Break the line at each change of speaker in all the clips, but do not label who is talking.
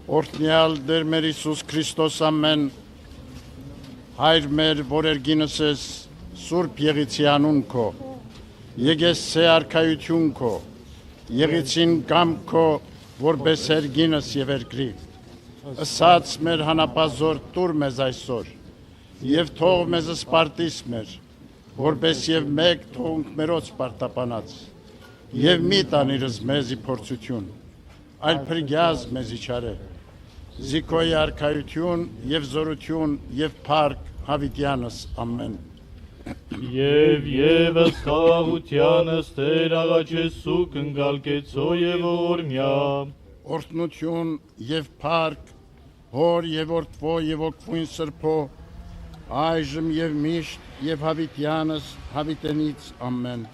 Օրհնյալ Տեր մեր Հիսուս Քրիստոս ամեն Հայր մեր, որ երգինս ես Սուրբ Եղիցի անուն քո, եկես ցե արքայություն քո, եղիցին կամ քո, որպես երգինս եւ երկրի, ըսած մեր հանապազոր տուր մեզ այսօր, եւ թող մեզ սպարտիս մեր, որպես եւ մեկ թողունք մերոց պարտապանած, եւ մի տանիրս մեզի փորձություն, այլ փրկյազ մեզի չարե, Զիքոյի արքայություն եւ զորություն եւ փառք հավիտյանս ամեն
Եվ ևս խաղաղությանս Տեր աղաչեսու կնգալկեցո եւ օրմյա
օրհնություն եւ փառք հոր եւ որդվո եւ օգվույն սրբո այժմ եւ միշտ եւ հավիտյանս հավիտենից ամեն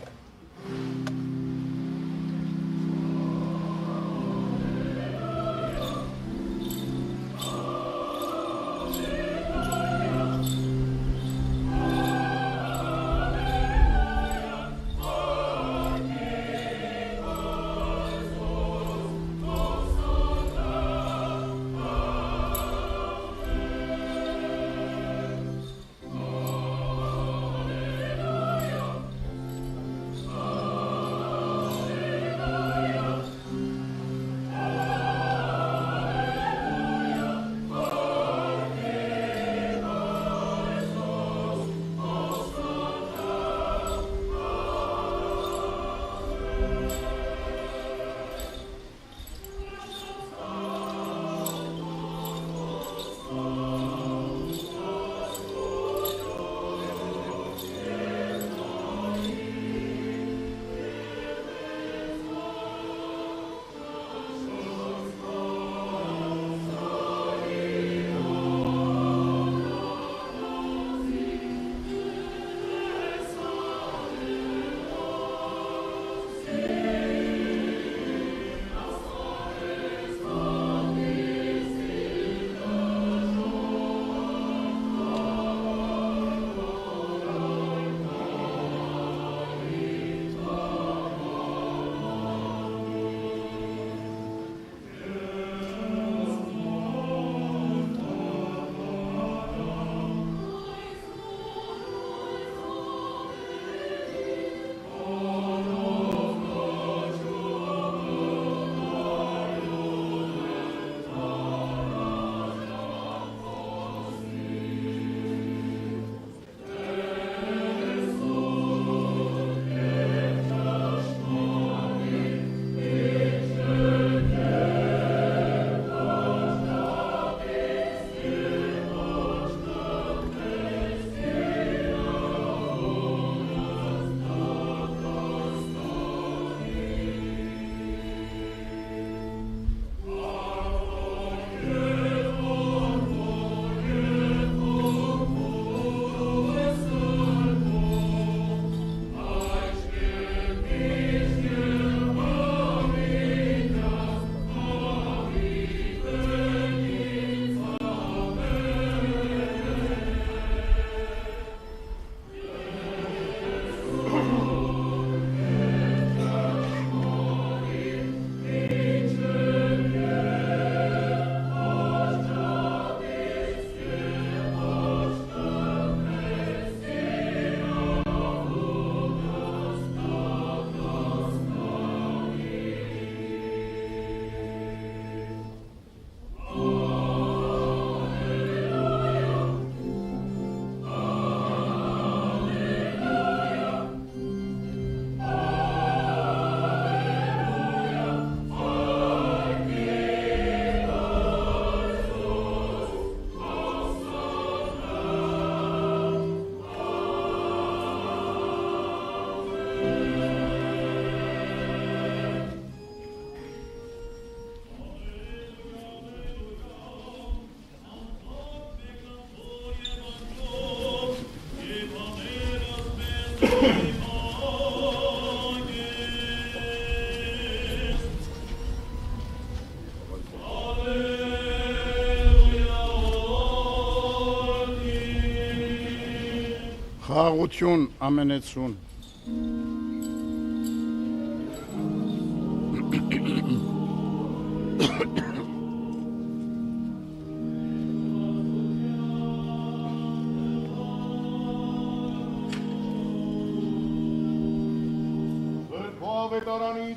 Խաղաղություն ամենեցուն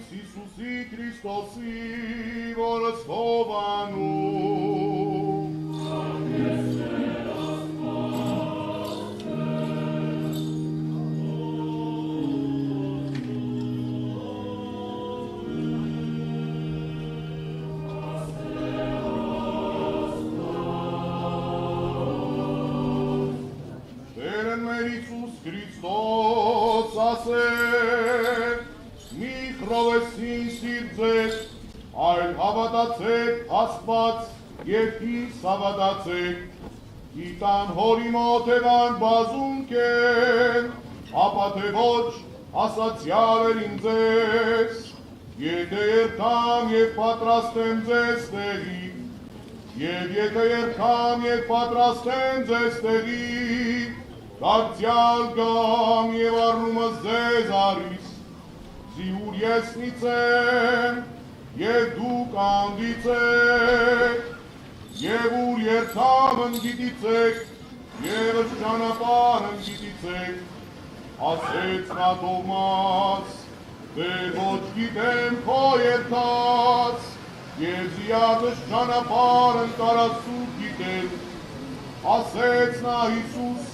Տերմերից Հիսուսի Քրիստոսի, որս հովանում։ Տերմեր Հիսուս Քրիստոս ասեր, մի խրովեսին սիրտ ձեզ, այլ հավատացեք Աստված և հիս հավատացեք, գիտան հորի մոտ Եվան բազում կեն, ապա թե ոչ ասացյալ էր ինձ, եթե երկամ և պատրաստեմ ձեզ տեղի, և եթե երկամ և պատրաստեմ ձեզ տեղի, դարձյալ գամ և առնումս ձեզ արիս, զիուր եսնից եմ, և դուք անդիցեք, և ուր երկամն գիտիցեք, և ճանապարհն գիտիցեք, ասեց նա Թովմաս, թե ոչ գիտեմ քո երթած, և զիակս ճանապարհն կարած սուտ գիտել, ասեց նա Հիսուս,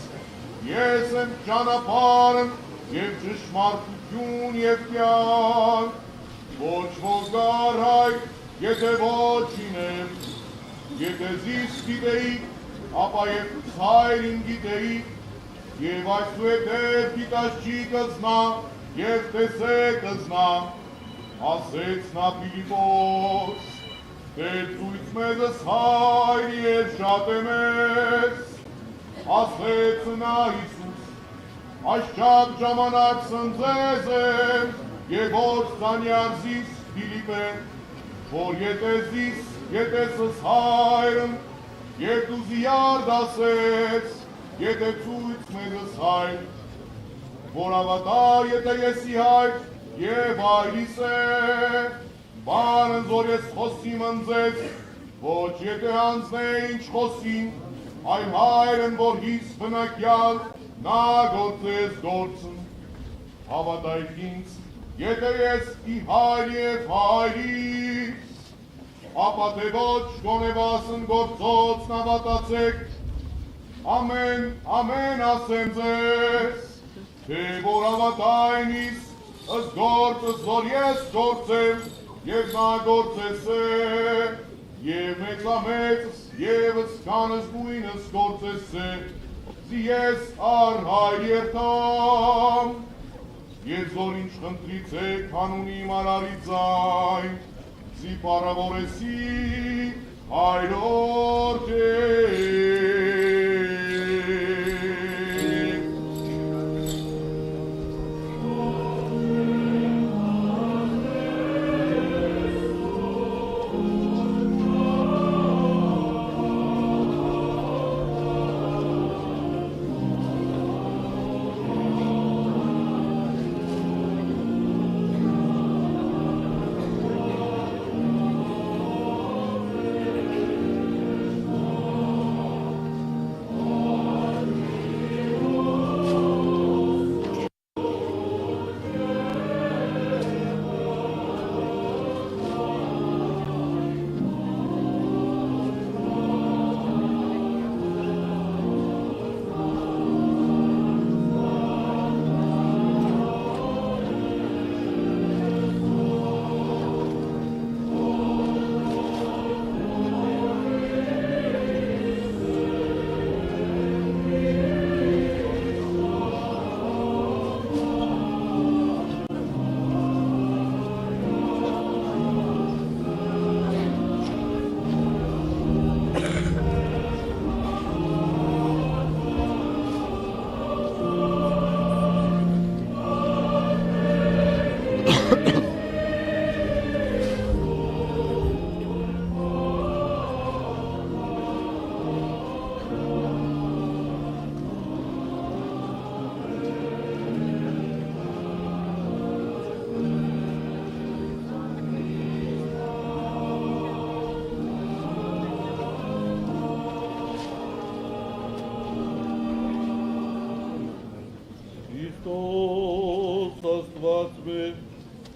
ես եմ ճանապարհն և ճշմարտություն և կյանք, ոչ ոք գար հայր, եթե ոչ ինեմ, եթե զիս գիտեիք, ապա և հայրին գիտեիք, և այսուհետև գիտած չի կզնա, և տեսե կզնա, ասեց նա Փիլիպոս, թե ցույց մեզս հայր և շատ է մեզ, ասեց նա Հիսուս, այս շատ ժամանակ սնձեզ եմ, և որ ստանյարձիս Փիլիպե, որ եթե զիս գետեսս հայրն, և դու զիարդ ասեց, եթե ցույց մեզս հայր, որ ավատար եթե եսի հայր, և այրիս է, բանն զոր ես խոսիմ ընձեզ, ոչ եթե անձն է ինչ խոսիմ, այլ հայրն, որ հիս բնակյալ, նա գործես գործն, հավատայք ինձ, եթե ես ի հայր և հայրիս, ապա թե ոչ գոնևասն գործոց նավատացեք, ամեն, ամեն ասեմ ձեզ, թե որ ավատայն իս, ըս գործս, որ ես գործեմ, և նա գործես է, և մեծամեծս, և ըսկանս գույնս գործես է, զի ես առ հայր երթամ, և զոր ինչ խնդրիցեք հանունի մարարի ձայն, զի պարավորեսի հայրորդ է։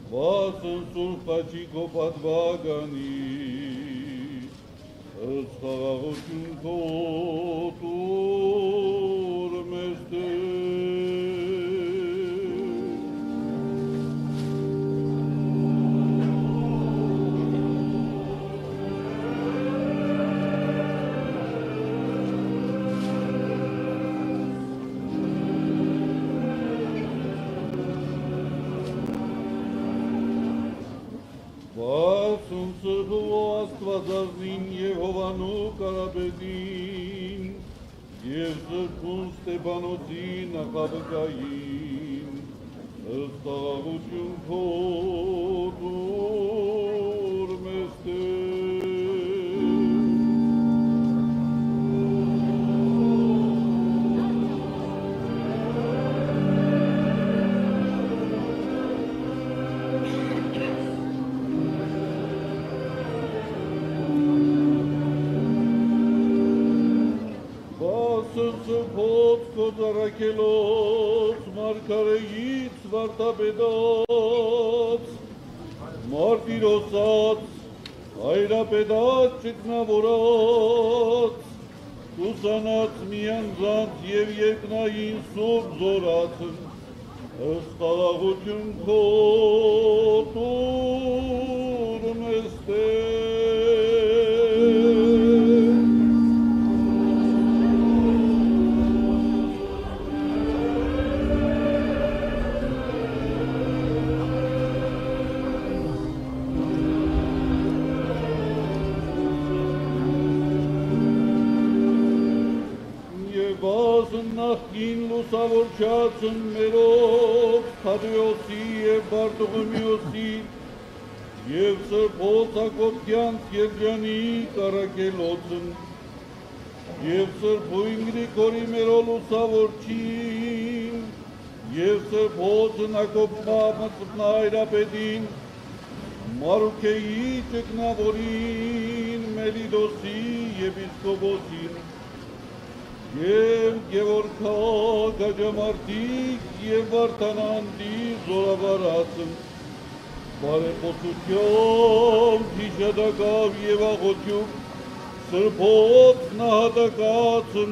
Վասն Սուրբ Խաչիկո պատվագանի, ըստ խաղաղություն քո տուր մեզ Տեր։ Վասն Սրբո Աստվածածին և Հովանու Կարապետին և Սրբուն Ստեփանոցի նախավկային, ըստ խաղաղություն քո տուր մեզ Տեր։ Սրբոց քո ծառայելոց մարգարեից վարդապետած, մարտիրոսած, հայրապետած ճգնավորած, ուսանած միանձանց և երկնային սուրբ զորացն, ըստ խաղաղություն քո տուր մեզ Տեր։ Նախկին լուսավորչացն մերով Թադեոսի և Բարտողոմեոսի և Սրբոց Հակոբյանց Երջանի Կարակելոցն և Սրբույն Գրիգորի մերով լուսավորչին և Սրբոց Հակոբա մծնայրապետին Մարուքեի ճգնավորին Մելիդոսի եպիսկոպոսին և Գևորգա գաջամարտիկ և Վարդանանդի զորավարածն, բարեփոխությամբ հիշադակավ և աղոթյուկ Սրբոց նահատակածն,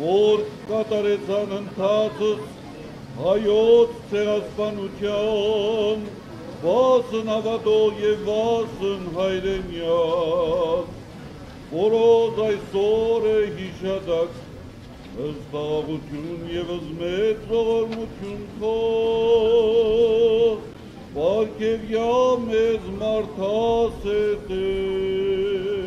որ կատարեցան ընթացս հայոց ցեղասպանության, վասն հավատո և վասն հայրենյաց, որոց այսօր է հիշադակ, ըստ խաղաղություն ևս մեծ ողորմություն քո, պարգևյա մեզ մարդաս է Տեր։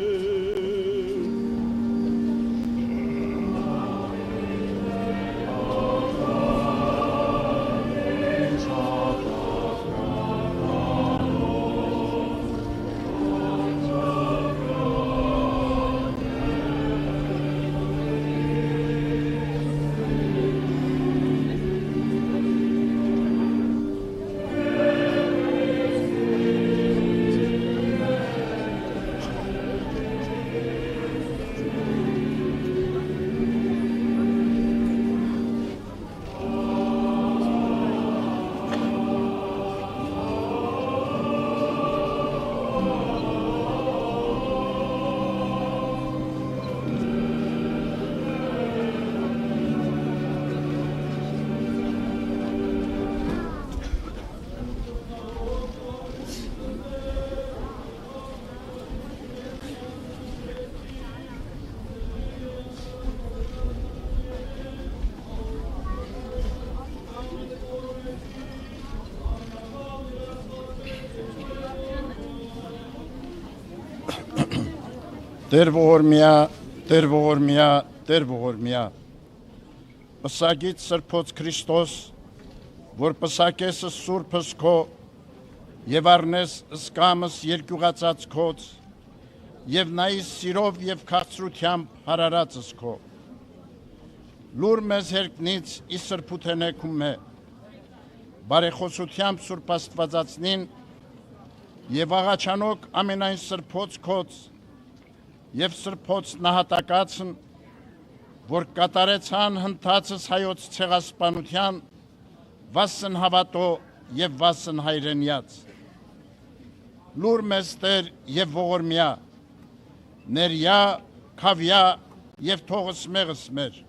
Տեր ողորմյա, Տեր ողորմյա, Տեր ողորմյա, պսակից Սրբոց Քրիստոս, որ պսակեսը Սուրբս քո եւ առնես ըսկամս երկյուղացած քոց եւ նայիս սիրով եւ քաղցրությամբ հարարածս քո լուր մեզ հերկնից ի սրբութենեքում է բարեխոսությամբ Սուրբ Աստվածածնին եւ աղաչանոք ամենայն Սրբոց քոց եւ Սրբոց նահատակածն որ կատարեցան հնդածս հայոց ցեղասպանության վասն հավատո եւ վասն հայրենյաց։ Լուր մեզ Տեր եւ ողորմյա, ներյա, քավյա եւ թողս մեղս մեր,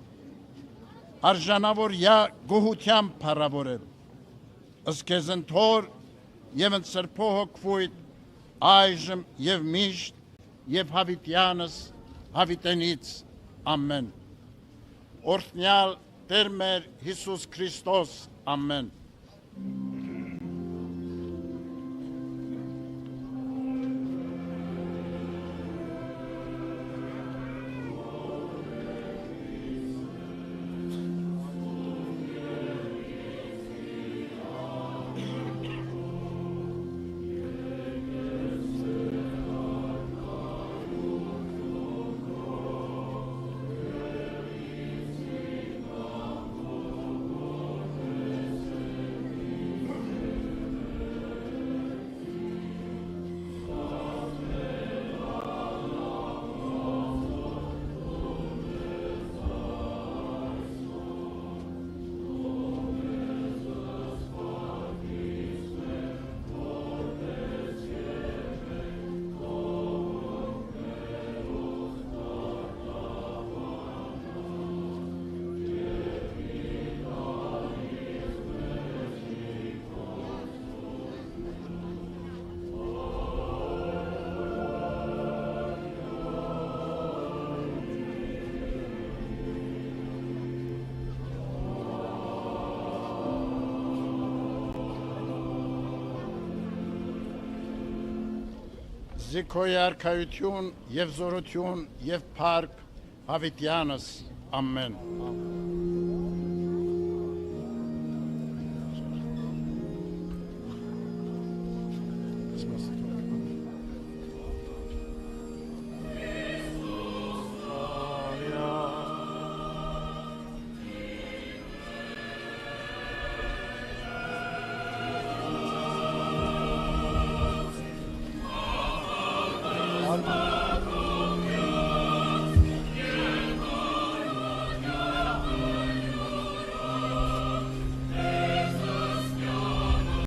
արժանավոր յա գոհությամբ փառավորել, ըստ քեզն թոր եւ ընծրփո հոգվույթ, այժմ եւ միշտ եւ հավիտյանս հավիտենից, ամեն։ Օրհնյալ Տեր մեր Հիսուս Քրիստոս, ամեն։ Զիքոյ արքայություն եւ զորություն եւ փառք հավիտյանս, ամեն։